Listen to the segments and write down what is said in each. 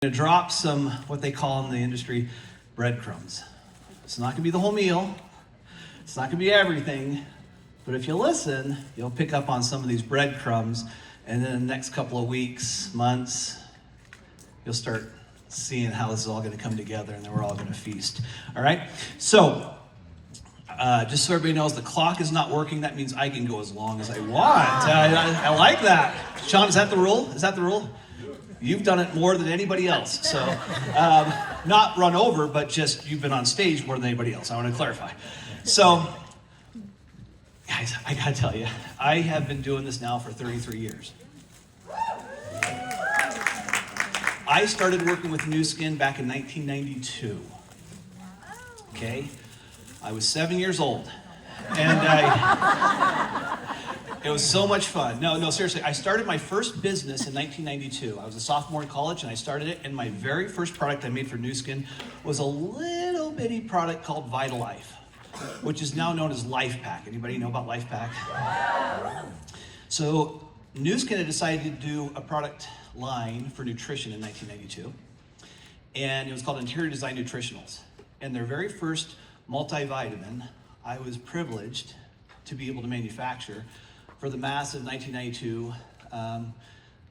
To drop some, what they call in the industry, breadcrumbs. It's not going to be the whole meal. It's not going to be everything. But if you listen, you'll pick up on some of these breadcrumbs. And then in the next couple of weeks, months, you'll start seeing how this is all going to come together, and then we're all going to feast. All right? So, just so everybody knows, the clock is not working. That means I can go as long as I want. I like that. Sean, is that the rule? Is that the rule? You've done it more than anybody else. So, not run over, but just you've been on stage more than anybody else. I want to clarify. So, guys, I got to tell you, I have been doing this now for 33 years. I started working with Nu Skin back in 1992. Okay? I was 7 years old. And it was so much fun. No, seriously. I started my first business in 1992. I was a sophomore in college, and I started it. And my very first product I made for Nu Skin was a little bitty product called Vitalife, which is now known as Life Pack. Anybody know about Life Pack? So Nu Skin had decided to do a product line for nutrition in 1992, and it was called Interior Design Nutritionals. And their very first multivitamin, I was privileged to be able to manufacture for the massive 1992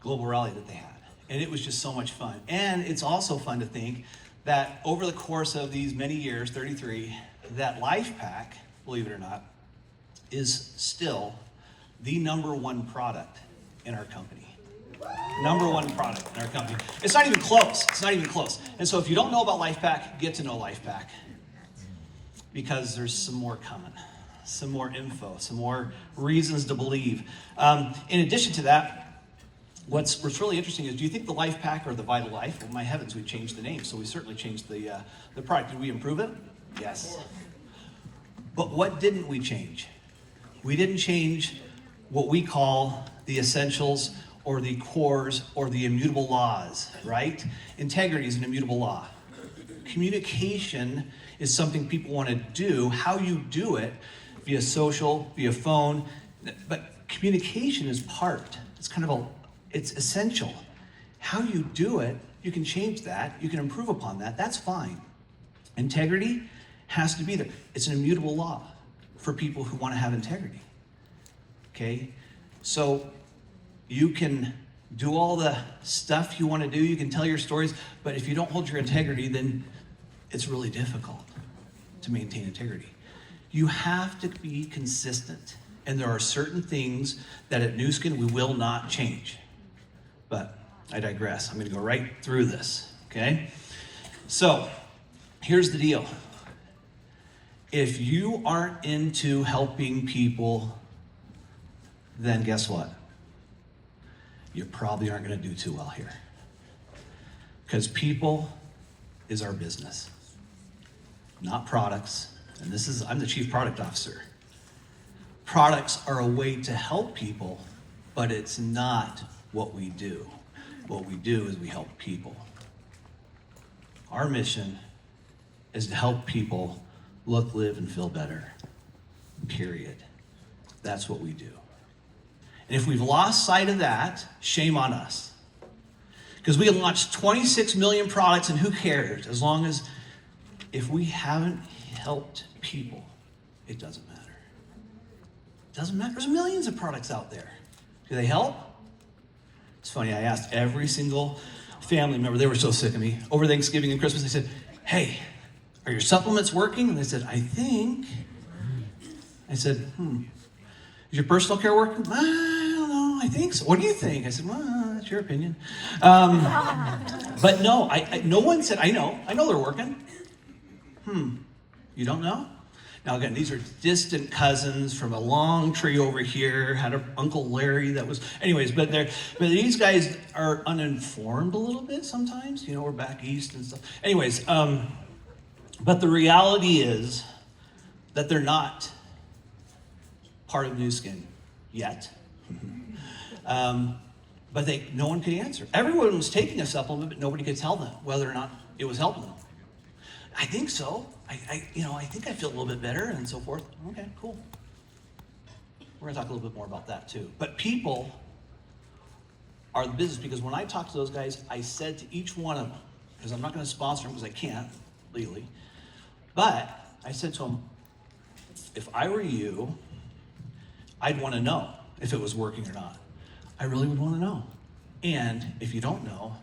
global rally that they had. And it was just so much fun. And it's also fun to think that over the course of these many years, 33, that Life Pack, believe it or not, is still the number one product in our company. Number one product in our company. It's not even close. It's not even close. And so if you don't know about Life Pack, get to know Life Pack, because there's some more coming. Some more info, some more reasons to believe. In addition to that, what's really interesting is, do you think the Life Pack or the Vitalife? Well, my heavens, we changed the name, so we certainly changed the product. Did we improve it? Yes. But what didn't we change? We didn't change what we call the essentials or the cores or the immutable laws, right? Integrity is an immutable law. Communication is something people want to do. How you do it, via social, via phone, but communication is part. It's essential. How you do it, you can change that, you can improve upon that, that's fine. Integrity has to be there. It's an immutable law for people who want to have integrity. Okay? So you can do all the stuff you want to do, you can tell your stories, but if you don't hold your integrity, then it's really difficult to maintain integrity. You have to be consistent. And there are certain things that at Nu Skin we will not change. But I digress. I'm going to go right through this, okay? So, here's the deal. If you aren't into helping people, then guess what? You probably aren't going to do too well here. Because people is our business, not products. And I'm the chief product officer. Products are a way to help people, but it's not what we do. What we do is we help people. Our mission is to help people look, live, and feel better. Period. That's what we do. And if we've lost sight of that, shame on us. Because we have launched 26 million products, and who cares? As long as, if we haven't helped people, it doesn't matter. It doesn't matter. There's millions of products out there. Do they help? It's funny, I asked every single family member, they were so sick of me, over Thanksgiving and Christmas, they said, hey, are your supplements working? And they said, I think. I said, is your personal care working? I don't know, I think so. What do you think? I said, well, that's your opinion. But no, no one said, I know they're working. You don't know? Now again, these are distant cousins from a long tree over here, had an Uncle Larry that was, anyways, but these guys are uninformed a little bit sometimes. We're back east and stuff. Anyways, but the reality is that they're not part of Nu Skin yet. But no one could answer. Everyone was taking a supplement, but nobody could tell them whether or not it was helping them. I think so. I think I feel a little bit better and so forth. Okay, cool. We're going to talk a little bit more about that too. But people are the business, because when I talked to those guys, I said to each one of them, because I'm not going to sponsor them because I can't legally, but I said to them, if I were you, I'd want to know if it was working or not. I really would want to know. And if you don't know,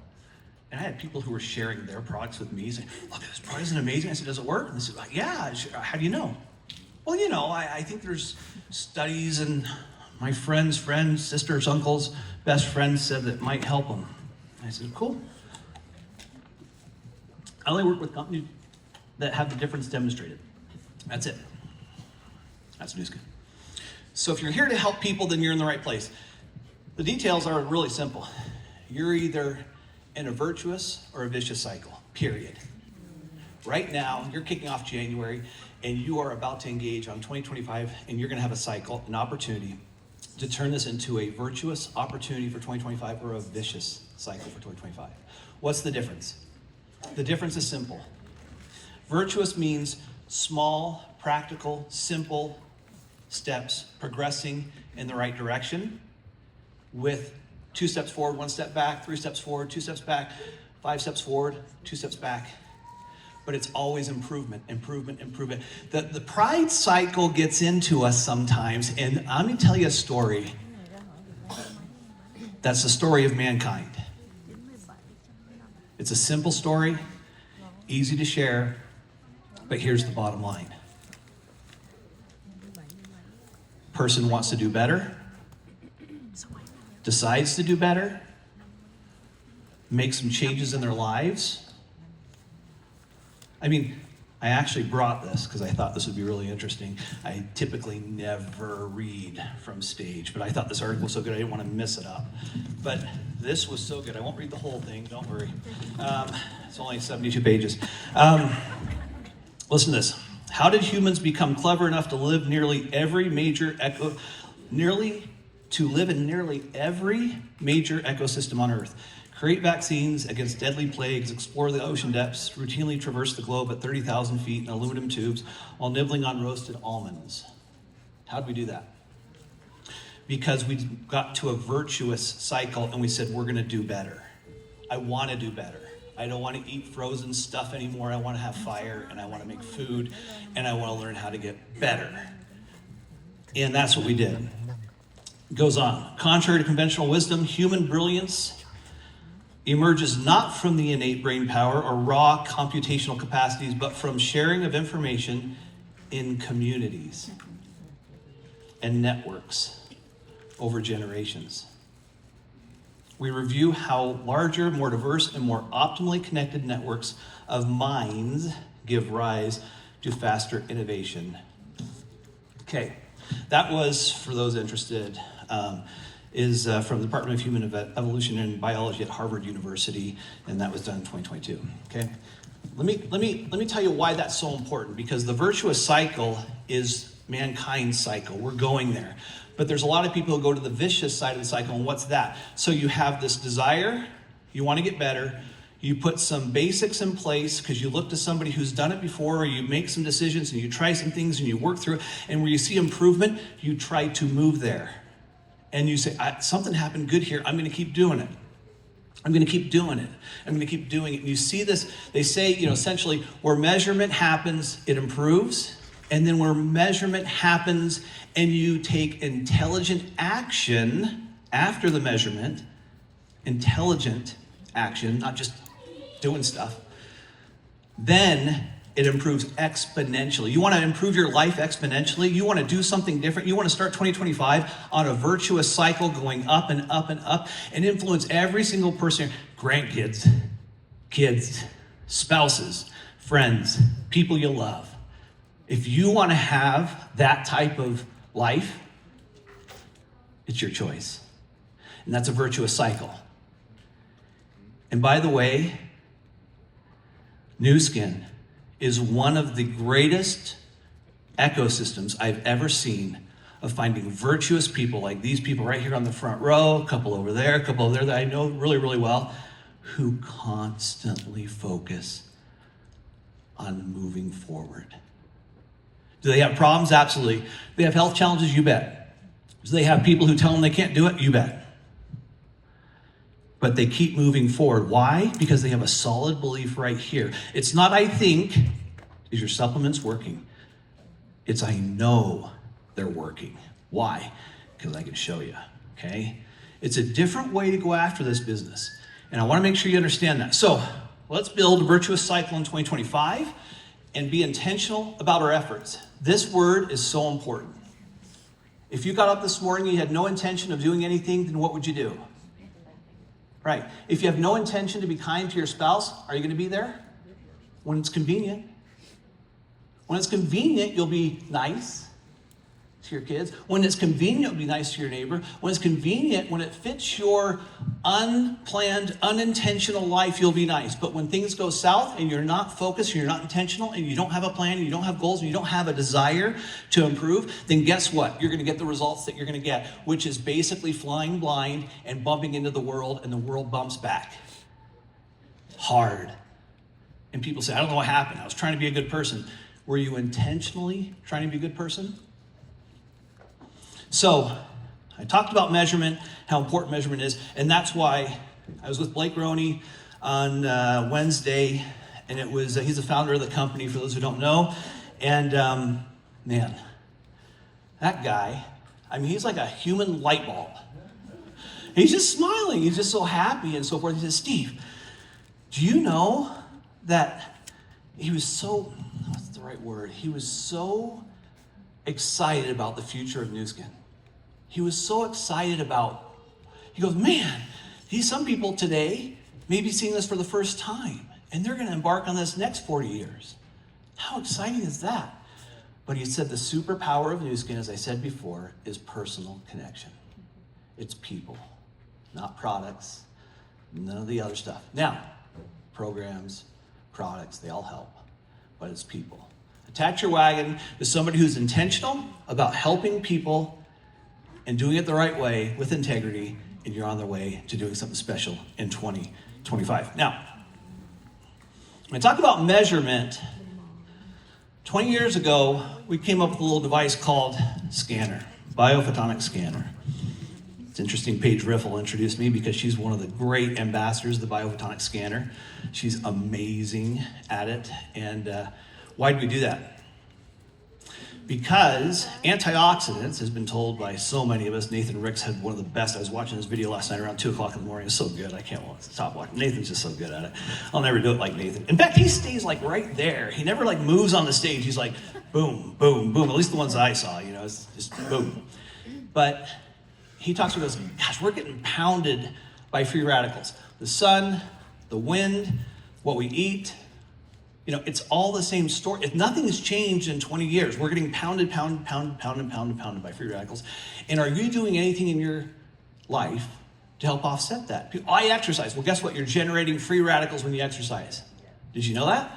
and I had people who were sharing their products with me saying, look, this product isn't amazing. I said, does it work? And they said, yeah, how do you know? Well, you know, I think there's studies, and my friends, sisters, uncles, best friends said that it might help them. I said, cool. I only work with companies that have the difference demonstrated. That's it. That's Nu Skin. So if you're here to help people, then you're in the right place. The details are really simple. You're either in a virtuous or a vicious cycle, period. Right now, you're kicking off January, and you are about to engage on 2025, and you're going to have a cycle, an opportunity to turn this into a virtuous opportunity for 2025 or a vicious cycle for 2025. What's the difference? The difference is simple. Virtuous means small, practical, simple steps progressing in the right direction with 2 steps forward, 1 step back, 3 steps forward, 2 steps back, 5 steps forward, 2 steps back. But it's always improvement, improvement, improvement. The pride cycle gets into us sometimes, and let me tell you a story. That's the story of mankind. It's a simple story, easy to share, but here's the bottom line. Person wants to do better, decides to do better, make some changes in their lives. I mean, I actually brought this because I thought this would be really interesting. I typically never read from stage, but I thought this article was so good I didn't want to miss it up. But this was so good. I won't read the whole thing, don't worry. It's only 72 pages. Listen to this. How did humans become clever enough to live nearly every major ecosystem on Earth? Create vaccines against deadly plagues, explore the ocean depths, routinely traverse the globe at 30,000 feet in aluminum tubes while nibbling on roasted almonds. How did we do that? Because we got to a virtuous cycle and we said, we're going to do better. I want to do better. I don't want to eat frozen stuff anymore. I want to have fire, and I want to make food, and I want to learn how to get better. And that's what we did. It goes on. Contrary to conventional wisdom, human brilliance emerges not from the innate brain power or raw computational capacities, but from sharing of information in communities and networks over generations. We review how larger, more diverse, and more optimally connected networks of minds give rise to faster innovation. Okay, that was, for those interested, is from the Department of Human Evolution and Biology at Harvard University, and that was done in 2022. Okay, let me tell you why that's so important, because the virtuous cycle is mankind's cycle. We're going there. But there's a lot of people who go to the vicious side of the cycle, and what's that? So you have this desire, you want to get better, you put some basics in place because you look to somebody who's done it before, or you make some decisions and you try some things and you work through it, and where you see improvement, you try to move there. And you say, something happened good here, I'm going to keep doing it. I'm going to keep doing it. I'm going to keep doing it. And you see this, they say, essentially, where measurement happens, it improves. And then where measurement happens and you take intelligent action after the measurement, intelligent action, not just doing stuff, then it improves exponentially. You want to improve your life exponentially? You want to do something different? You want to start 2025 on a virtuous cycle going up and up and up and influence every single person, grandkids, kids, spouses, friends, people you love. If you want to have that type of life, it's your choice. And that's a virtuous cycle. And by the way, Nu Skin is one of the greatest ecosystems I've ever seen of finding virtuous people like these people right here on the front row, a couple over there, a couple over there that I know really, really well, who constantly focus on moving forward. Do they have problems? Absolutely. Do they have health challenges? You bet. Do they have people who tell them they can't do it? You bet. but they keep moving forward. Why? Because they have a solid belief right here. It's not I think, is your supplements working? It's I know they're working. Why? Because I can show you, okay? It's a different way to go after this business. And I want to make sure you understand that. So let's build a virtuous cycle in 2025 and be intentional about our efforts. This word is so important. If you got up this morning and you had no intention of doing anything, then what would you do? Right. If you have no intention to be kind to your spouse, are you going to be there? When it's convenient. When it's convenient, you'll be nice to your kids. When it's convenient, you'll be nice to your neighbor. When it's convenient, when it fits your unplanned, unintentional life, you'll be nice. But when things go south and you're not focused, and you're not intentional, and you don't have a plan, and you don't have goals, and you don't have a desire to improve, then guess what? You're going to get the results that you're going to get, which is basically flying blind and bumping into the world, and the world bumps back. Hard. And people say, I don't know what happened. I was trying to be a good person. Were you intentionally trying to be a good person? So I talked about measurement, how important measurement is, and that's why I was with Blake Roney on Wednesday, and it was he's the founder of the company, for those who don't know, and man, that guy, I mean, he's like a human light bulb. He's just smiling, he's just so happy and so forth. He says, Steve, do you know that he was so, what's the right word? He was so excited about the future of Nu Skin. He was so excited about, he goes, man, some people today may be seeing this for the first time, and they're going to embark on this next 40 years. How exciting is that? But he said the superpower of Nu Skin, as I said before, is personal connection. It's people, not products, none of the other stuff. Now, programs, products, they all help, but it's people. Attach your wagon to somebody who's intentional about helping people and doing it the right way with integrity, and you're on the way to doing something special in 2025. Now, when I talk about measurement, 20 years ago, we came up with a little device called Scanner, Biophotonic Scanner. It's interesting, Paige Riffle introduced me because she's one of the great ambassadors of the Biophotonic Scanner. She's amazing at it. And why did we do that? Because antioxidants has been told by so many of us. Nathan Ricks had one of the best. I was watching this video last night around 2 o'clock in the morning. It was so good. I can't stop watching. Nathan's just so good at it. I'll never do it like Nathan. In fact, he stays like right there. He never like moves on the stage. He's like boom, boom, boom. At least the ones I saw, you know, it's just boom. But he talks about, gosh, we're getting pounded by free radicals. The sun, the wind, what we eat. You know, it's all the same story. If nothing has changed in 20 years, we're getting pounded by free radicals. And are you doing anything in your life to help offset that? I exercise. Well, guess what? You're generating free radicals when you exercise. Did you know that?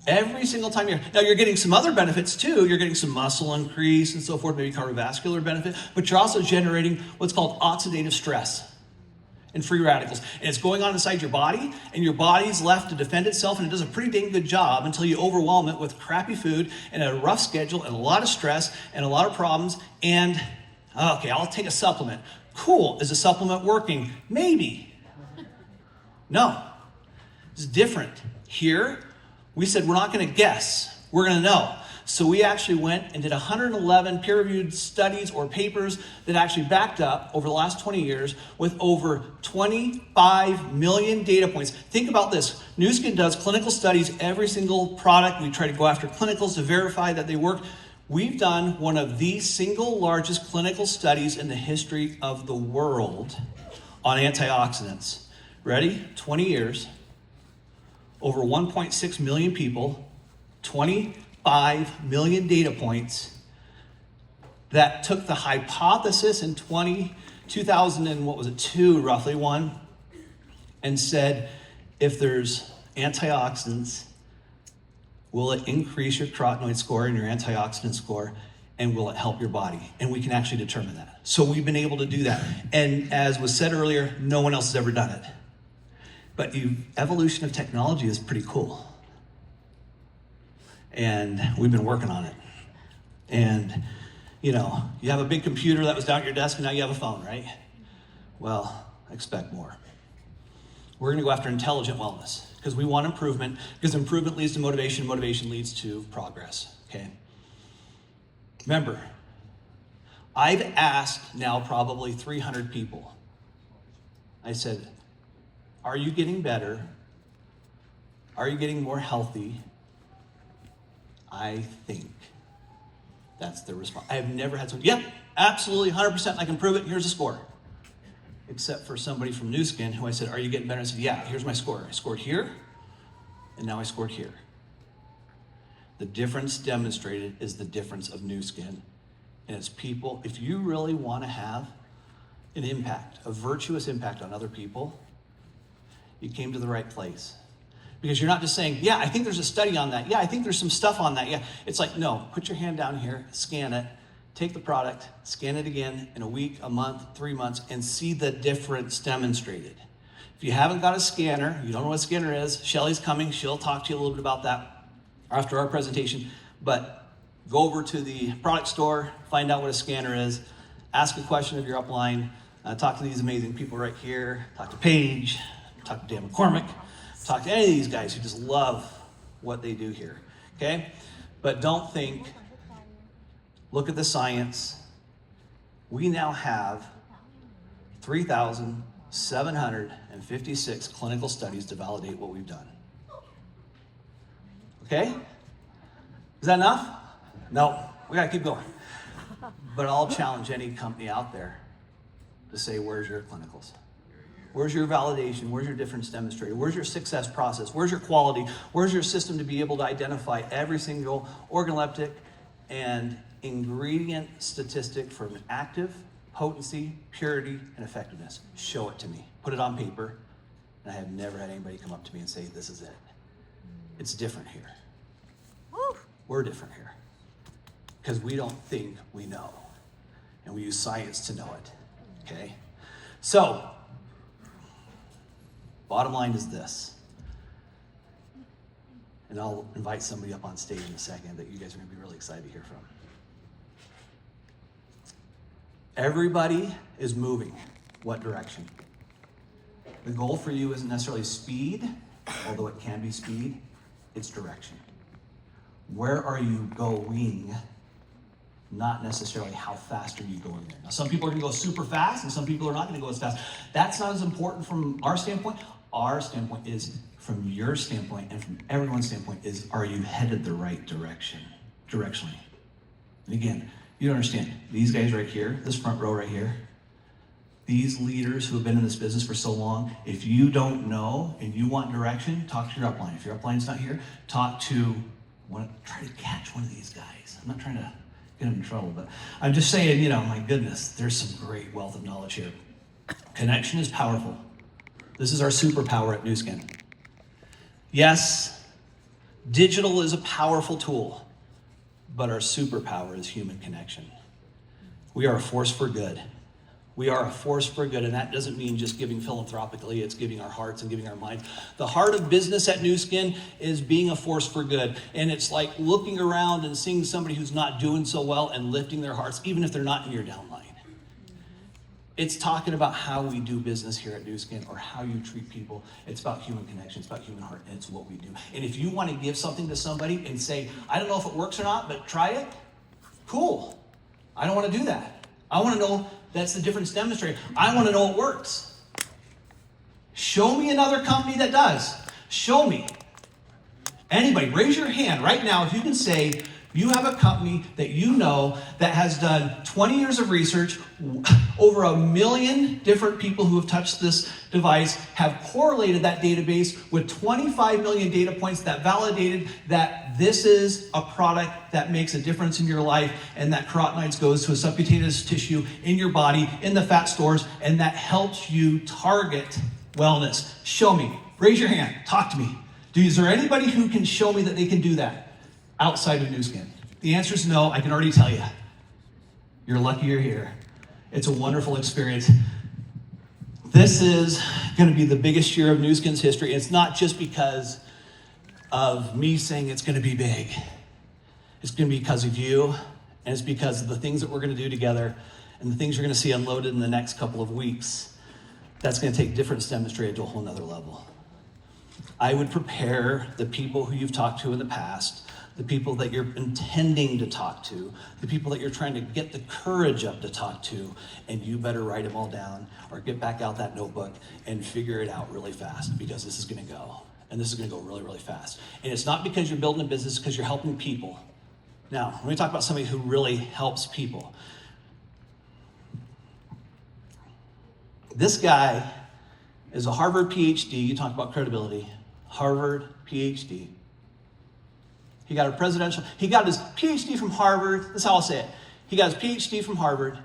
Every single time you're getting some other benefits too. You're getting some muscle increase and so forth, maybe cardiovascular benefit, but you're also generating what's called oxidative stress and free radicals. And it's going on inside your body, and your body's left to defend itself, and it does a pretty dang good job until you overwhelm it with crappy food and a rough schedule and a lot of stress and a lot of problems. And, okay, I'll take a supplement. Cool. Is the supplement working? Maybe. No. It's different. Here, we said we're not going to guess. We're going to know. So we actually went and did 111 peer-reviewed studies or papers that actually backed up over the last 20 years with over 25 million data points. Think about this. Nu Skin does clinical studies every single product. We try to go after clinicals to verify that they work. We've done one of the single largest clinical studies in the history of the world on antioxidants. Ready? 20 years, over 1.6 million people, 25 million data points that took the hypothesis in 2002, roughly one, and said, if there's antioxidants, will it increase your carotenoid score and your antioxidant score, and will it help your body? And we can actually determine that. So we've been able to do that. And as was said earlier, no one else has ever done it. But the evolution of technology is pretty cool. And we've been working on it. And, you know, you have a big computer that was down at your desk, and now you have a phone, right? Well, expect more. We're going to go after intelligent wellness because we want improvement, because improvement leads to motivation, motivation leads to progress, okay? Remember, I've asked now probably 300 people. I said, are you getting better? Are you getting more healthy? I think that's the response. I have never had someone, yep, absolutely, 100%, I can prove it, here's a score. Except for somebody from Nu Skin who I said, are you getting better? I said, yeah, here's my score. I scored here, and now I scored here. The difference demonstrated is the difference of Nu Skin. And it's people, if you really want to have an impact, a virtuous impact on other people, you came to the right place. Because you're not just saying, yeah, I think there's a study on that. Yeah, I think there's some stuff on that. Yeah, it's like, no, put your hand down here, scan it, take the product, scan it again in a week, a month, 3 months, and see the difference demonstrated. If you haven't got a scanner, you don't know what a scanner is, Shelly's coming, she'll talk to you a little bit about that after our presentation, but go over to the product store, find out what a scanner is, ask a question of your upline, talk to these amazing people right here, talk to Paige, talk to Dan McCormick, talk to any of these guys who just love what they do here, okay? But don't think, look at the science. We now have 3,756 clinical studies to validate what we've done. Okay? Is that enough? No, we gotta keep going. But I'll challenge any company out there to say, where's your clinicals? Where's your validation? Where's your difference demonstrated? Where's your success process? Where's your quality? Where's your system to be able to identify every single organoleptic and ingredient statistic from active, potency, purity, and effectiveness? Show it to me. Put it on paper. And I have never had anybody come up to me and say, this is it. It's different here. We're different here. Because we don't think we know. And we use science to know it. Okay? So, bottom line is this. And I'll invite somebody up on stage in a second that you guys are going to be really excited to hear from. Everybody is moving. What direction? The goal for you isn't necessarily speed, although it can be speed. It's direction. Where are you going? Not necessarily how fast are you going there. Now, some people are going to go super fast, and some people are not going to go as fast. That's not as important from our standpoint. Our standpoint is, from your standpoint and from everyone's standpoint, is, are you headed the right direction, directionally? And again, you don't understand. These guys right here, this front row right here, these leaders who have been in this business for so long, if you don't know and you want direction, talk to your upline. If your upline's not here, try to catch one of these guys. I'm not trying to get them in trouble, but I'm just saying, my goodness, there's some great wealth of knowledge here. Connection is powerful. This is our superpower at Nu Skin. Yes, digital is a powerful tool, but our superpower is human connection. We are a force for good. We are a force for good, and that doesn't mean just giving philanthropically, it's giving our hearts and giving our minds. The heart of business at Nu Skin is being a force for good, and it's like looking around and seeing somebody who's not doing so well and lifting their hearts, even if they're not in your downline. It's talking about how we do business here at Nu Skin, or how you treat people. It's about human connection, it's about human heart, and it's what we do. And if you want to give something to somebody and say, I don't know if it works or not, but try it, cool. I don't want to do that. I want to know that's the difference demonstrated. I want to know it works. Show me another company that does. Show me. Anybody, raise your hand right now if you can say you have a company that you know that has done 20 years of research, over 1 million different people who have touched this device, have correlated that database with 25 million data points that validated that this is a product that makes a difference in your life, and that carotenoids goes to a subcutaneous tissue in your body, in the fat stores, and that helps you target wellness. Show me. Raise your hand. Talk to me. Is there anybody who can show me that they can do that outside of Nu Skin? The answer is no. I can already tell you. You're lucky you're here. It's a wonderful experience. This is going to be the biggest year of Nu Skin's history. It's not just because of me saying it's going to be big. It's going to be because of you, and it's because of the things that we're going to do together and the things you're going to see unloaded in the next couple of weeks. that's going to take difference demonstrated to a whole nother level. I would prepare the people who you've talked to in the past, the people that you're intending to talk to, the people that you're trying to get the courage up to talk to, and you better write them all down or get back out that notebook and figure it out really fast, because this is going to go. And this is going to go really, really fast. And it's not because you're building a business, it's because you're helping people. Now, let me talk about somebody who really helps people. This guy is a Harvard PhD. You talk about credibility. Harvard PhD. He got his PhD from Harvard. That's how I'll say it. He got his PhD from Harvard.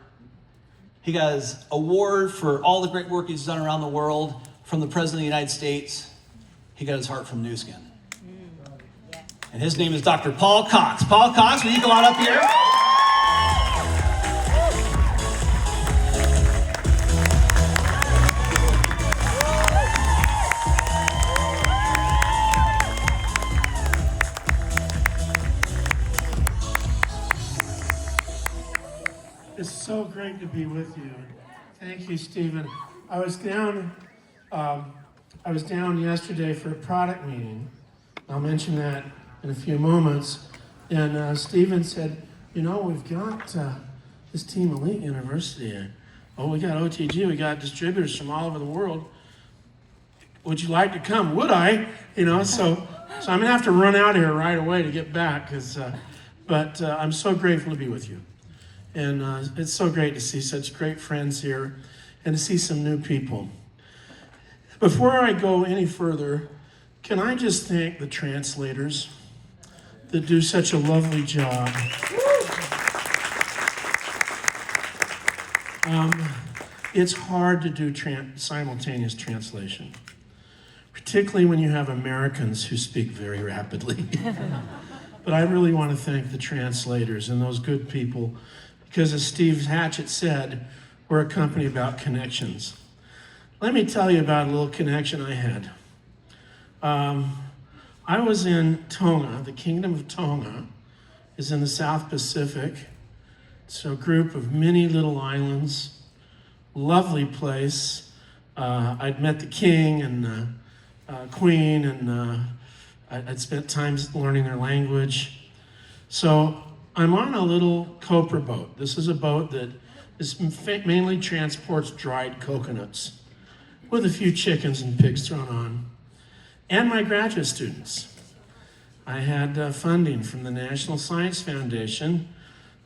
He got his award for all the great work he's done around the world from the President of the United States. He got his heart from Nu Skin. And his name is Dr. Paul Cox. Paul Cox, will you come on up here? It's so great to be with you. Thank you, Stephen. I was down yesterday for a product meeting. I'll mention that in a few moments. And Stephen said, you know, we've got this Team Elite University. Oh, we got OTG, we got distributors from all over the world. Would you like to come? Would I? You know, so I'm gonna have to run out here right away to get back, but I'm so grateful to be with you. And it's so great to see such great friends here and to see some new people. Before I go any further, can I just thank the translators that do such a lovely job. It's hard to do simultaneous translation, particularly when you have Americans who speak very rapidly. But I really want to thank the translators and those good people, because as Steve Hatchett said, we're a company about connections. Let me tell you about a little connection I had. I was in Tonga. The Kingdom of Tonga is in the South Pacific. It's a group of many little islands. Lovely place. I'd met the king and queen, and I'd spent time learning their language. So I'm on a little copra boat. This is a boat that mainly transports dried coconuts with a few chickens and pigs thrown on. And my graduate students. I had funding from the National Science Foundation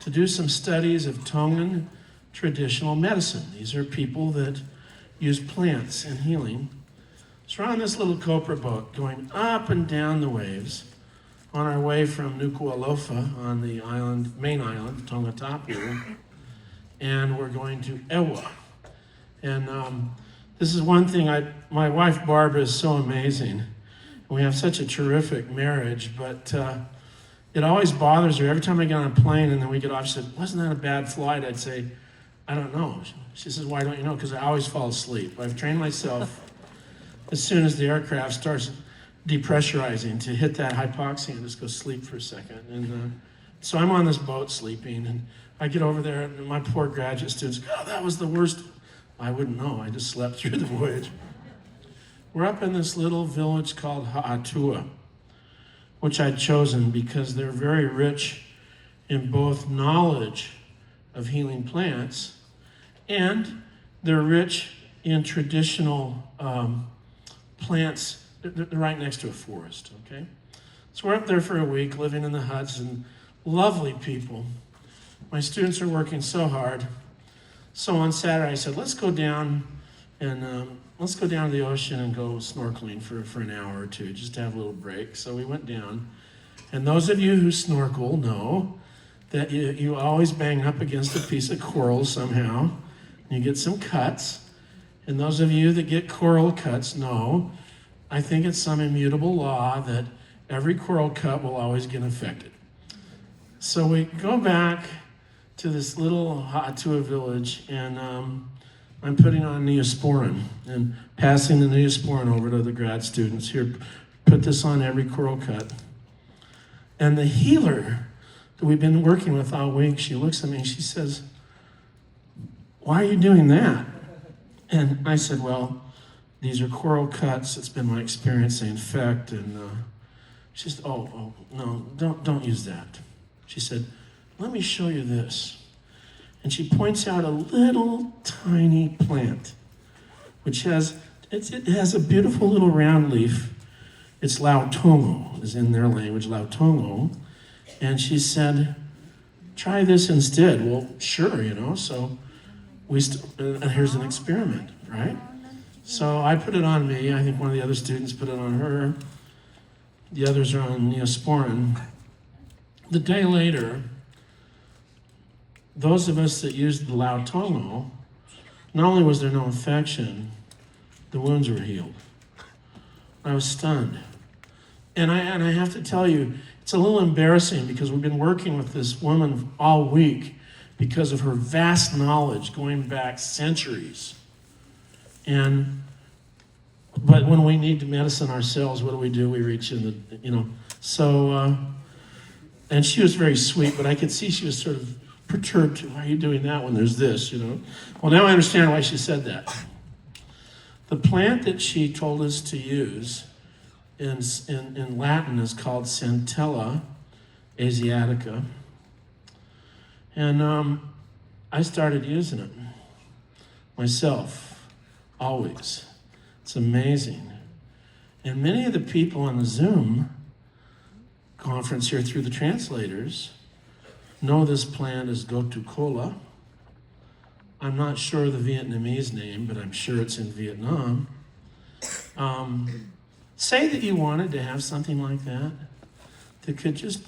to do some studies of Tongan traditional medicine. These are people that use plants in healing. So we're on this little copra boat going up and down the waves on our way from Nuku'alofa on the main island, Tongatapu, and we're going to Ewa. And this is one thing, my wife Barbara is so amazing. We have such a terrific marriage, but it always bothers her. Every time I get on a plane and then we get off, she said, wasn't that a bad flight? I'd say, I don't know. She says, why don't you know? Because I always fall asleep. I've trained myself as soon as the aircraft starts depressurizing to hit that hypoxia and just go sleep for a second. And so I'm on this boat sleeping, and I get over there and my poor graduate students go, oh, that was the worst. I wouldn't know. I just slept through the voyage. We're up in this little village called Ha'atua, which I'd chosen because they're very rich in both knowledge of healing plants, and they're rich in traditional plants. They're right next to a forest, okay? So we're up there for a week, living in the huts, and lovely people. My students are working so hard. So on Saturday I said, let's go down and let's go down to the ocean and go snorkeling for an hour or two, just to have a little break. So we went down. And those of you who snorkel know that you always bang up against a piece of coral somehow. And you get some cuts. And those of you that get coral cuts know, I think it's some immutable law that every coral cut will always get infected. So we go back to this little Ha'atua village, and I'm putting on Neosporin and passing the Neosporin over to the grad students. Here, put this on every coral cut. And the healer that we've been working with all week, she looks at me and she says, why are you doing that? And I said, well, these are coral cuts. It's been my experience. They infect. And she said, oh, no, don't use that. She said, let me show you this. And she points out a little tiny plant, which has a beautiful little round leaf. It's lautongo, is in their language, lautongo. And she said, try this instead. Well, sure, so and here's an experiment, right? So I put it on me. I think one of the other students put it on her. The others are on Neosporin. The day later, those of us that used the lautongo, not only was there no infection, the wounds were healed. I was stunned. And I have to tell you, it's a little embarrassing because we've been working with this woman all week because of her vast knowledge going back centuries. But when we need medicine ourselves, what do? We reach in the, So, and she was very sweet, but I could see she was sort of perturbed. Why are you doing that when there's this, Well, now I understand why she said that. The plant that she told us to use in Latin is called Centella asiatica. And I started using it myself, always. It's amazing. And many of the people on the Zoom conference here through the translators know this plant as Gotu-kola. I'm not sure the Vietnamese name, but I'm sure it's in Vietnam. Say that you wanted to have something like that could just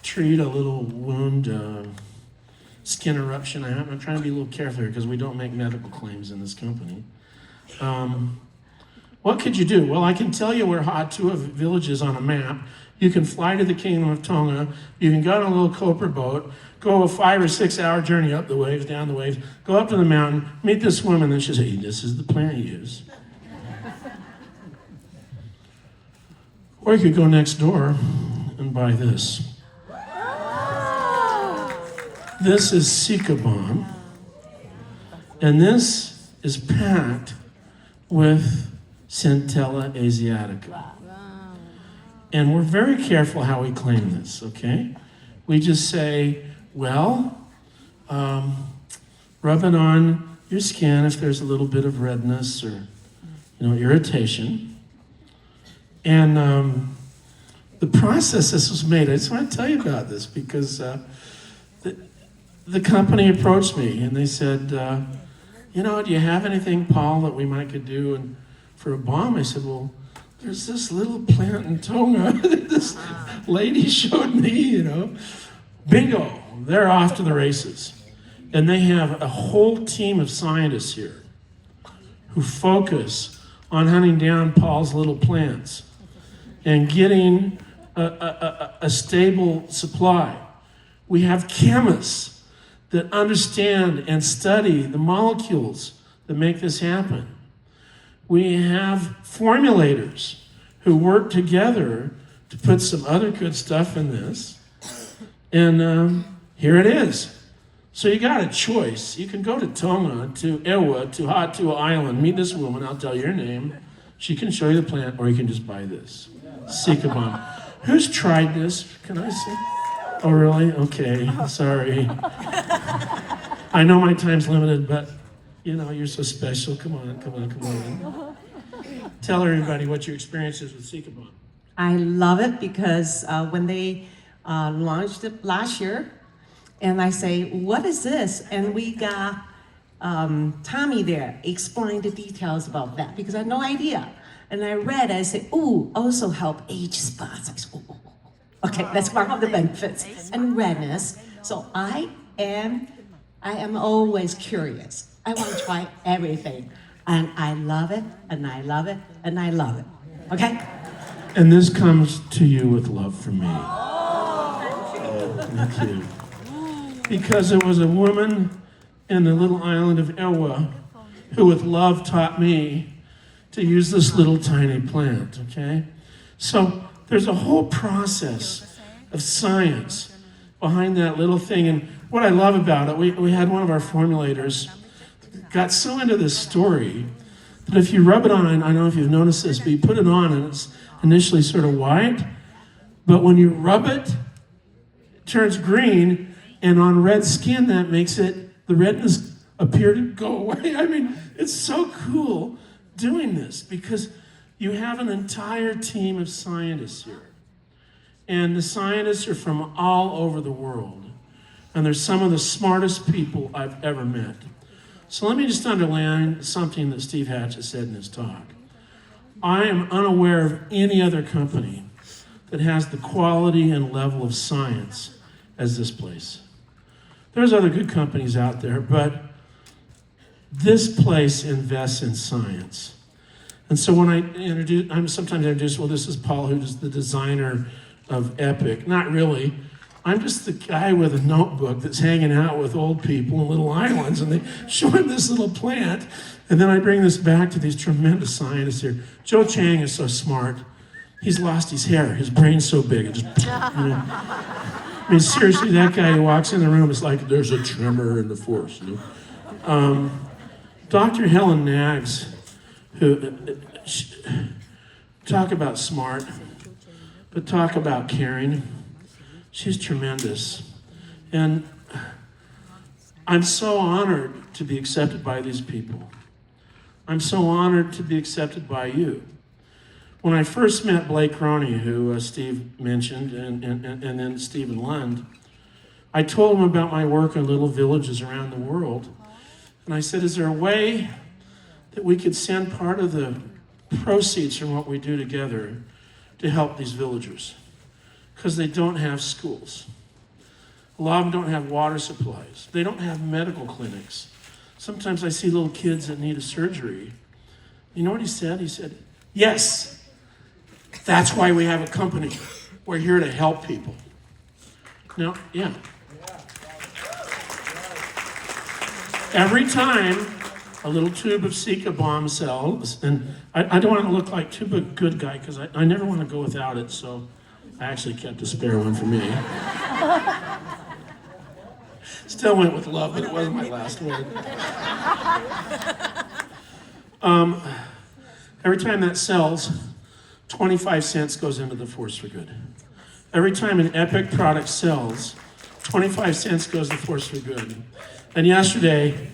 treat a little wound, skin eruption. I'm trying to be a little careful here because we don't make medical claims in this company. What could you do? Well, I can tell you where Hatua village is on a map. You can fly to the Kingdom of Tonga. You can go on a little Cooper boat, go a 5 or 6 hour journey up the waves, down the waves, go up to the mountain, meet this woman, and she'll say, this is the plant you use. Or you could go next door and buy this. This is Sikabon. And this is packed with Centella asiatica. And we're very careful how we claim this, okay? We just say, well, rub it on your skin if there's a little bit of redness or, irritation. And the process this was made, I just want to tell you about this because the company approached me and they said, do you have anything, Paul, that we could do for a balm? I said, well, there's this little plant in Tonga that this lady showed me, Bingo, they're off to the races. And they have a whole team of scientists here who focus on hunting down Paul's little plants and getting a stable supply. We have chemists that understand and study the molecules that make this happen. We have formulators who work together to put some other good stuff in this. And here it is. So you got a choice. You can go to Tonga, to Ewa, to Hatua Island, meet this woman, I'll tell you her name. She can show you the plant, or you can just buy this. Sikabon. Who's tried this? Can I see? Oh, really? Okay, sorry. I know my time's limited, but you're so special. Come on. Tell everybody what your experience is with Sikabon. I love it because when they launched it last year, and I say, what is this? And we got Tommy there explain the details about that because I had no idea. And I read, I said, ooh, also help age spots. I said, ooh. Okay, that's part of the benefits. And redness. So I am always curious. I want to try everything. And I love it, and I love it, and I love it. Okay? And this comes to you with love from me. Thank you. Because it was a woman in the little island of Ewa who with love taught me to use this little tiny plant, okay? So there's a whole process of science behind that little thing. And what I love about it, we had one of our formulators got so into this story that if you rub it on, I don't know if you've noticed this, but you put it on and it's initially sort of white, but when you rub it, it turns green, and on red skin, that makes it, the redness appear to go away. I mean, it's so cool doing this because you have an entire team of scientists here. And the scientists are from all over the world. And they're some of the smartest people I've ever met. So let me just underline something that Steve Hatchett said in his talk. I am unaware of any other company that has the quality and level of science as this place. There's other good companies out there, but this place invests in science. And so when I'm sometimes introduced, well, this is Paul, who's the designer of Epic. Not really. I'm just the guy with a notebook that's hanging out with old people in little islands, and they show him this little plant, and then I bring this back to these tremendous scientists here. Joe Chang is so smart. He's lost his hair. His brain's so big. It just, I mean, seriously, that guy who walks in the room is like, there's a tremor in the force. Dr. Helen Nags, who talk about smart, but talk about caring. She's tremendous. And I'm so honored to be accepted by these people. I'm so honored to be accepted by you. When I first met Blake Roney, who Steve mentioned, and then Stephen Lund, I told him about my work in little villages around the world. And I said, is there a way that we could send part of the proceeds from what we do together to help these villagers? Because they don't have schools. A lot of them don't have water supplies. They don't have medical clinics. Sometimes I see little kids that need a surgery. You know what he said? He said, yes, that's why we have a company. We're here to help people. Now, yeah. Every time a little tube of Sika bomb sells, and I don't want to look like too big good guy because I never want to go without it, so I actually kept a spare one for me. Still went with love, but it wasn't my last word. Every time that sells, 25 cents goes into the Force for Good. Every time an Epic product sells, 25 cents goes to Force for Good. And yesterday,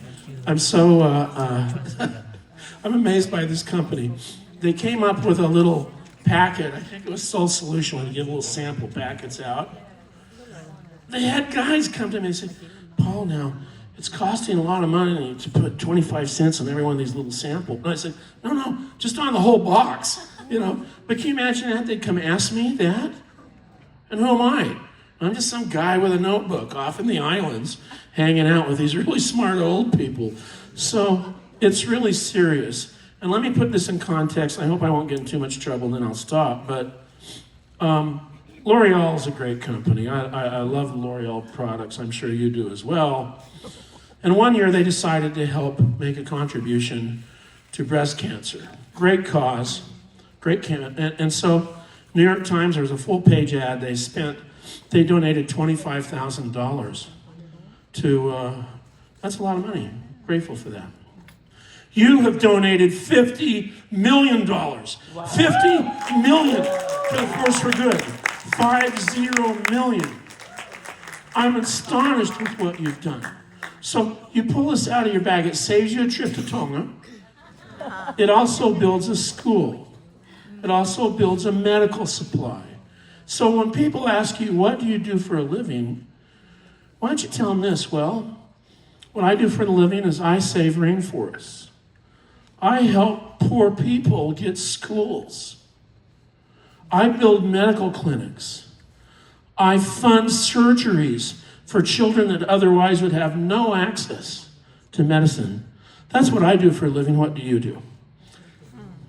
I'm so, I'm amazed by this company. They came up with a little packet, I think it was Soul Solution, when you give little sample packets out. They had guys come to me and say, Paul, now, it's costing a lot of money to put 25 cents on every one of these little samples. And I said, no, just on the whole box, But can you imagine that? They'd come ask me that? And who am I? I'm just some guy with a notebook off in the islands hanging out with these really smart old people. So it's really serious. And let me put this in context. I hope I won't get in too much trouble, then I'll stop. But L'Oreal is a great company. I love L'Oreal products. I'm sure you do as well. And one year they decided to help make a contribution to breast cancer. Great cause, great and so New York Times, there was a full-page ad. They donated $25,000 to, that's a lot of money. Grateful for that. You have donated $50 million. Wow. $50 million to the Force for Good. 50 million. I'm astonished with what you've done. So you pull this out of your bag. It saves you a trip to Tonga. It also builds a school. It also builds a medical supply. So when people ask you, what do you do for a living? Why don't you tell them this? Well, what I do for a living is I save rainforests. I help poor people get schools. I build medical clinics. I fund surgeries for children that otherwise would have no access to medicine. That's what I do for a living. What do you do?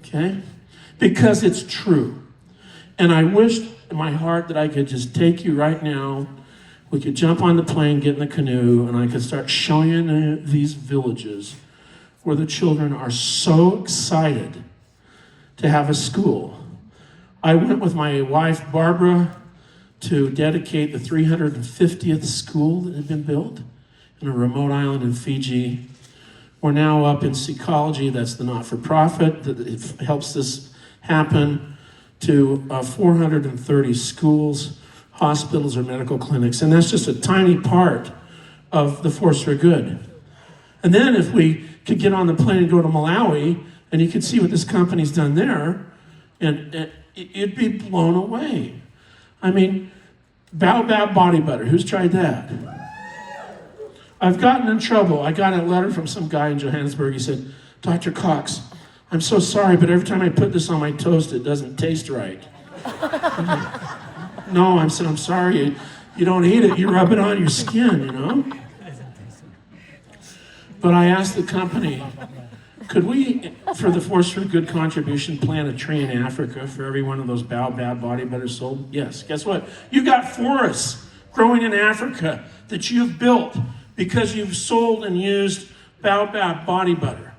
Okay? Because it's true. And I wish in my heart that I could just take you right now. We could jump on the plane, get in the canoe, and I could start showing you these villages where the children are so excited to have a school. I went with my wife, Barbara, to dedicate the 350th school that had been built in a remote island in Fiji. We're now up in Seacology, that's the not-for-profit, that it helps this happen, to 430 schools, hospitals, or medical clinics. And that's just a tiny part of the Force for Good. And then if we could get on the plane and go to Malawi, and you could see what this company's done there, and you'd be blown away. I mean, Baobab body butter, who's tried that? I've gotten in trouble. I got a letter from some guy in Johannesburg. He said, Dr. Cox, I'm so sorry, but every time I put this on my toast, it doesn't taste right. No, I said, I'm sorry. You don't eat it, you rub it on your skin, you know? But I asked the company, could we, for the Force for Good contribution, plant a tree in Africa for every one of those Baobab body butters sold? Yes. Guess what? You got forests growing in Africa that you've built because you've sold and used Baobab body butter.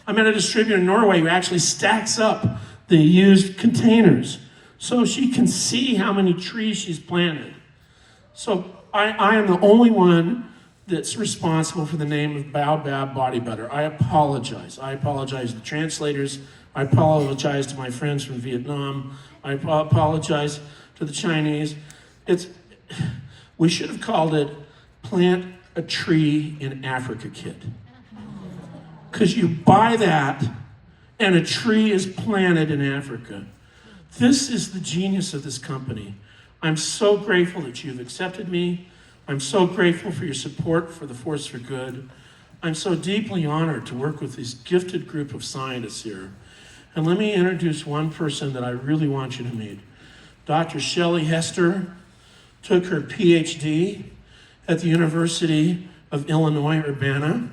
I met a distributor in Norway who actually stacks up the used containers so she can see how many trees she's planted. So I am the only one that's responsible for the name of Baobab body butter. I apologize. I apologize to the translators. I apologize to my friends from Vietnam. I apologize to the Chinese. We should have called it Plant a Tree in Africa Kit. Because you buy that and a tree is planted in Africa. This is the genius of this company. I'm so grateful that you've accepted me. I'm so grateful for your support for the Force for Good. I'm so deeply honored to work with this gifted group of scientists here. And let me introduce one person that I really want you to meet. Dr. Shelley Hester took her PhD at the University of Illinois, Urbana.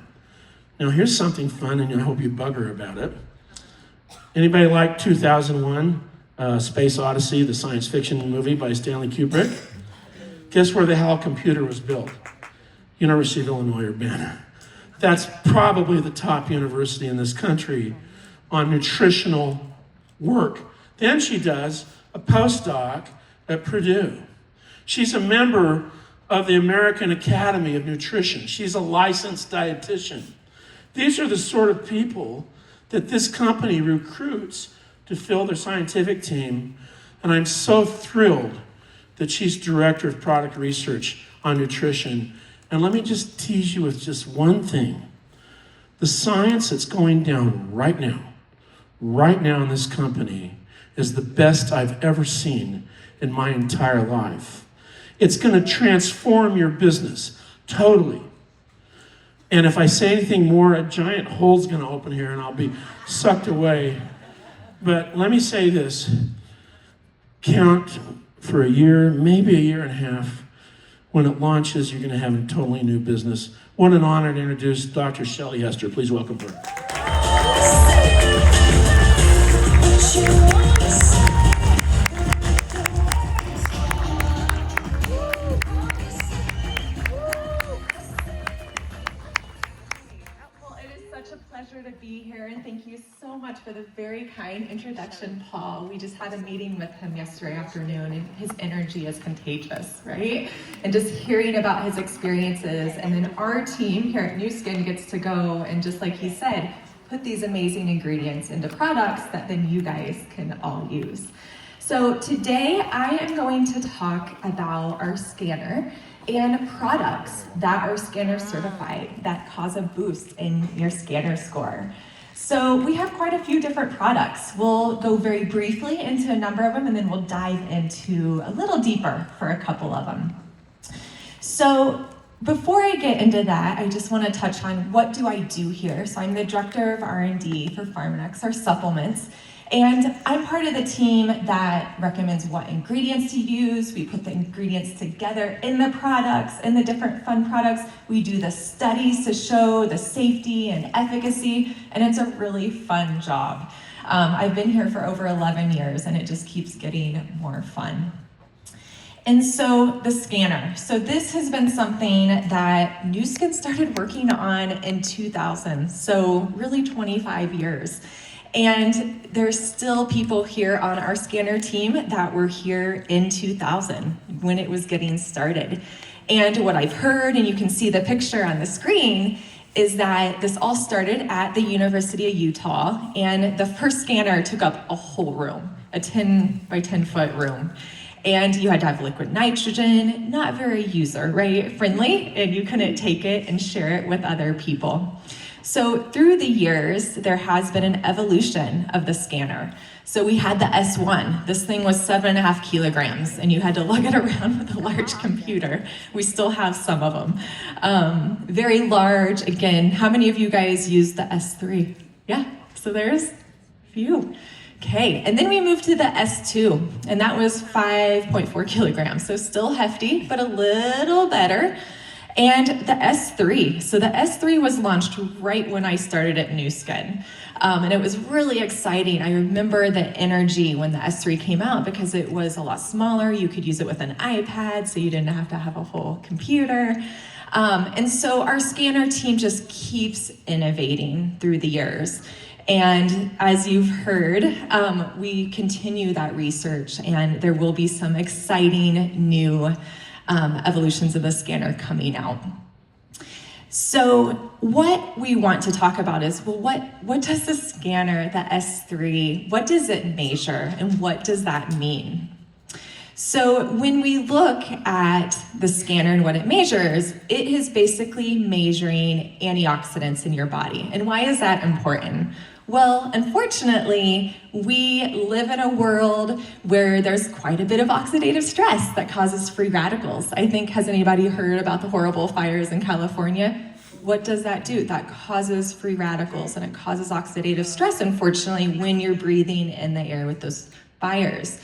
Now here's something fun, and I hope you bug her about it. Anybody like 2001, Space Odyssey, the science fiction movie by Stanley Kubrick? Guess where the HAL computer was built? University of Illinois, Urbana. That's probably the top university in this country on nutritional work. Then she does a postdoc at Purdue. She's a member of the American Academy of Nutrition. She's a licensed dietitian. These are the sort of people that this company recruits to fill their scientific team. And I'm so thrilled that she's director of product research on nutrition. And let me just tease you with just one thing. The science that's going down right now in this company, is the best I've ever seen in my entire life. It's gonna transform your business, totally. And if I say anything more, a giant hole's gonna open here and I'll be sucked away. But let me say this, count for a year, maybe a year and a half. When it launches, you're gonna have a totally new business. What an honor to introduce Dr. Shelley Hester. Please welcome her. To be here, and thank you so much for the very kind introduction, Paul. We just had a meeting with him yesterday afternoon, and his energy is contagious, right? And just hearing about his experiences, and then our team here at Nu Skin gets to go and, just like he said, put these amazing ingredients into products that then you guys can all use. So today I am going to talk about our scanner and products that are scanner certified that cause a boost in your scanner score. So we have quite a few different products. We'll go very briefly into a number of them, and then we'll dive into a little deeper for a couple of them. So before I get into that, I just want to touch on what do I do here. So I'm the director of R&D for Pharmanex, our supplements. And I'm part of the team that recommends what ingredients to use. We put the ingredients together in the products, in the different fun products. We do the studies to show the safety and efficacy, and it's a really fun job. I've been here for over 11 years, and it just keeps getting more fun. And so the scanner. So this has been something that Nu Skin started working on in 2000, so really 25 years. And there's still people here on our scanner team that were here in 2000 when it was getting started. And what I've heard, and you can see the picture on the screen, is that this all started at the University of Utah, and the first scanner took up a whole room, a 10 by 10 foot room. And you had to have liquid nitrogen, not very user, right, friendly, and you couldn't take it and share it with other people. So through the years, there has been an evolution of the scanner. So we had the S1. This thing was 7.5 kilograms, and you had to lug it around with a large computer. We still have some of them. Very large. Again, how many of you guys used the S3? Yeah, so there's a few. Okay, and then we moved to the S2, and that was 5.4 kilograms. So still hefty, but a little better. And the S3. So the S3 was launched right when I started at Nu Skin. And it was really exciting. I remember the energy when the S3 came out because it was a lot smaller. You could use it with an iPad, so you didn't have to have a whole computer. And so our scanner team just keeps innovating through the years. And as you've heard, we continue that research, and there will be some exciting new evolutions of the scanner coming out. So what we want to talk about is, well, what does the scanner, the S3, what does it measure, and what does that mean? So when we look at the scanner and what it measures, it is basically measuring antioxidants in your body. And why is that important? Well, unfortunately, we live in a world where there's quite a bit of oxidative stress that causes free radicals. I think, has anybody heard about the horrible fires in California? What does that do? That causes free radicals, and it causes oxidative stress, unfortunately, when you're breathing in the air with those fires.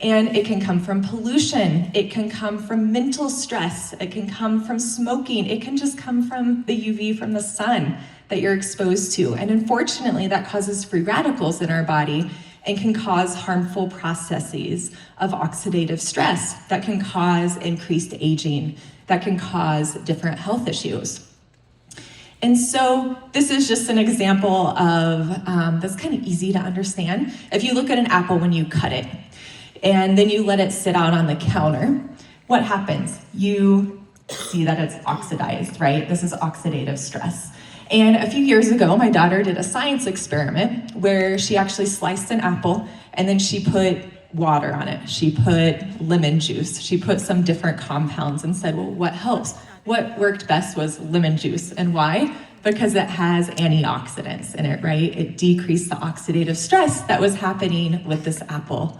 And it can come from pollution. It can come from mental stress. It can come from smoking. It can just come from the UV from the sun that you're exposed to. And unfortunately, that causes free radicals in our body and can cause harmful processes of oxidative stress that can cause increased aging, that can cause different health issues. And so this is just an example of, that's kind of easy to understand. If you look at an apple when you cut it, and then you let it sit out on the counter, what happens? You see that it's oxidized, right? This is oxidative stress. And a few years ago, my daughter did a science experiment where she actually sliced an apple and then she put water on it. She put lemon juice. She put some different compounds and said, well, what helps? What worked best was lemon juice. And why? Because it has antioxidants in it, right? It decreased the oxidative stress that was happening with this apple.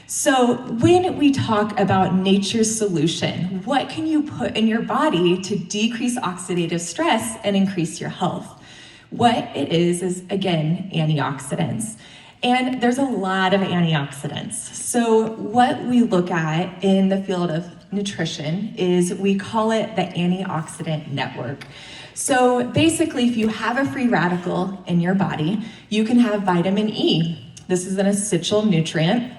So when we talk about nature's solution, what can you put in your body to decrease oxidative stress and increase your health? What it is again, antioxidants. And there's a lot of antioxidants. So what we look at in the field of nutrition is we call it the antioxidant network. So basically, if you have a free radical in your body, you can have vitamin E. This is an essential nutrient.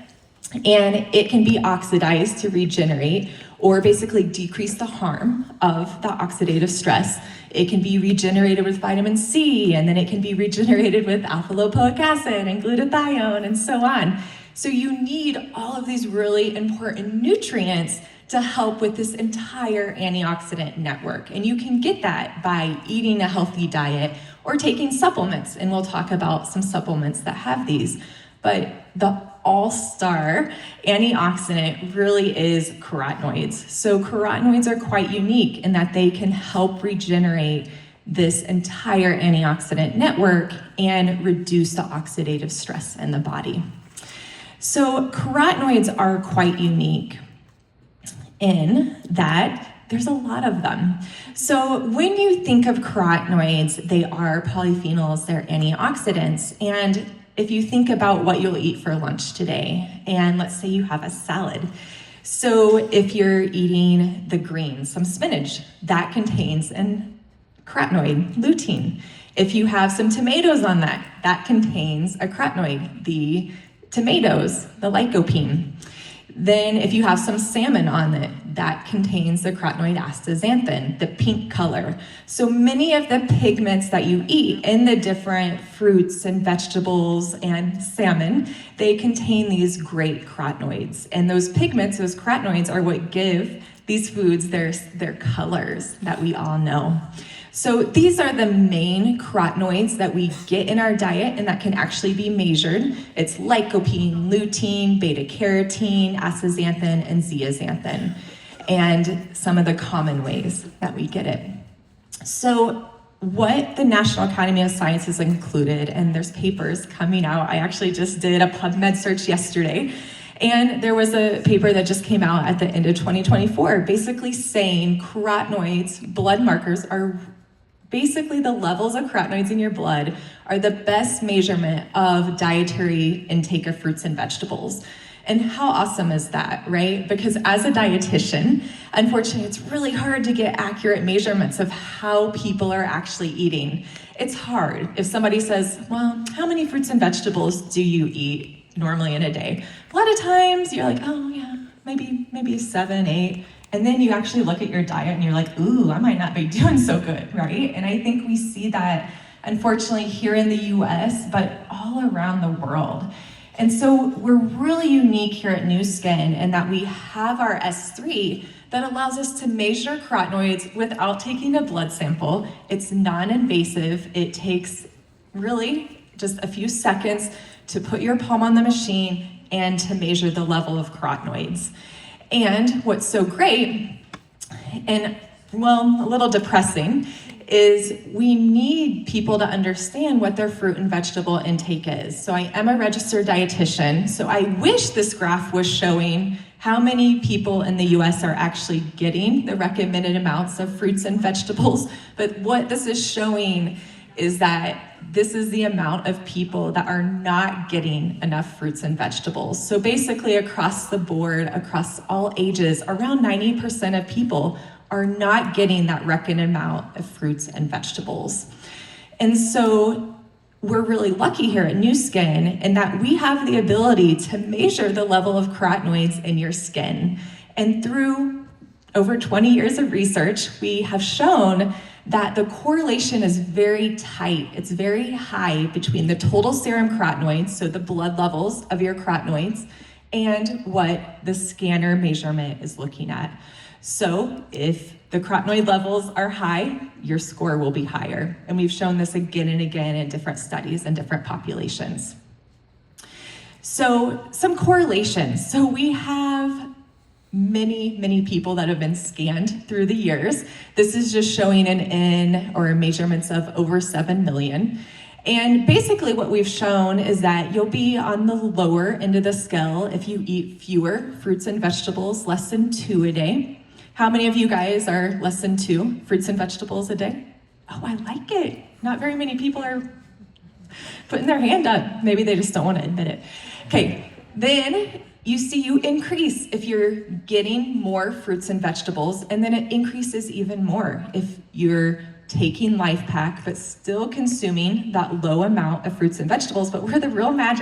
And it can be oxidized to regenerate or basically decrease the harm of the oxidative stress. It can be regenerated with vitamin C, and then it can be regenerated with alpha-lipoic acid and glutathione and so on. So you need all of these really important nutrients to help with this entire antioxidant network. And you can get that by eating a healthy diet or taking supplements. And we'll talk about some supplements that have these. But the all-star antioxidant really is carotenoids. So carotenoids are quite unique in that they can help regenerate this entire antioxidant network and reduce the oxidative stress in the body. So carotenoids are quite unique in that there's a lot of them. So when you think of carotenoids, they are polyphenols, they're antioxidants, and if you think about what you'll eat for lunch today, and let's say you have a salad. So if you're eating the greens, some spinach, that contains an carotenoid, lutein. If you have some tomatoes on that, that contains a carotenoid, the tomatoes, the lycopene. Then if you have some salmon on it, that contains the carotenoid astaxanthin, the pink color. So many of the pigments that you eat in the different fruits and vegetables and salmon, they contain these great carotenoids. And those pigments, those carotenoids, are what give these foods their colors that we all know. So these are the main carotenoids that we get in our diet and that can actually be measured. It's lycopene, lutein, beta-carotene, astaxanthin, and zeaxanthin, and some of the common ways that we get it. So what the National Academy of Sciences included, and there's papers coming out. I actually just did a PubMed search yesterday, and there was a paper that just came out at the end of 2024, basically saying carotenoids, blood markers, are basically the levels of carotenoids in your blood are the best measurement of dietary intake of fruits and vegetables. And how awesome is that, right? Because as a dietitian, unfortunately, it's really hard to get accurate measurements of how people are actually eating. It's hard. If somebody says, well, how many fruits and vegetables do you eat normally in a day? A lot of times you're like, oh yeah, maybe 7, 8. And then you actually look at your diet and you're like, ooh, I might not be doing so good, right? And I think we see that, unfortunately, here in the US, but all around the world. And so we're really unique here at Nu Skin in that we have our S3 that allows us to measure carotenoids without taking a blood sample. It's non-invasive. It takes really just a few seconds to put your palm on the machine and to measure the level of carotenoids. And what's so great, and well, a little depressing, is we need people to understand what their fruit and vegetable intake is. So I am a registered dietitian, so I wish this graph was showing how many people in the US are actually getting the recommended amounts of fruits and vegetables. But what this is showing is that this is the amount of people that are not getting enough fruits and vegetables. So basically across the board, across all ages, around 90% of people are not getting that recommended amount of fruits and vegetables. And so we're really lucky here at Nu Skin in that we have the ability to measure the level of carotenoids in your skin. And through over 20 years of research, we have shown that the correlation is very tight. It's very high between the total serum carotenoids, so the blood levels of your carotenoids, and what the scanner measurement is looking at. So if the carotenoid levels are high, your score will be higher. And we've shown this again and again in different studies and different populations. So some correlations. So we have many people that have been scanned through the years. This is just showing an N, or measurements of over 7 million. And basically what we've shown is that you'll be on the lower end of the scale if you eat fewer fruits and vegetables, less than 2 a day. How many of you guys are less than 2 fruits and vegetables a day? Oh, I like it. Not very many people are putting their hand up. Maybe they just don't want to admit it. Okay, then you increase if you're getting more fruits and vegetables, and then it increases even more if you're taking LifePak but still consuming that low amount of fruits and vegetables. But where the real magic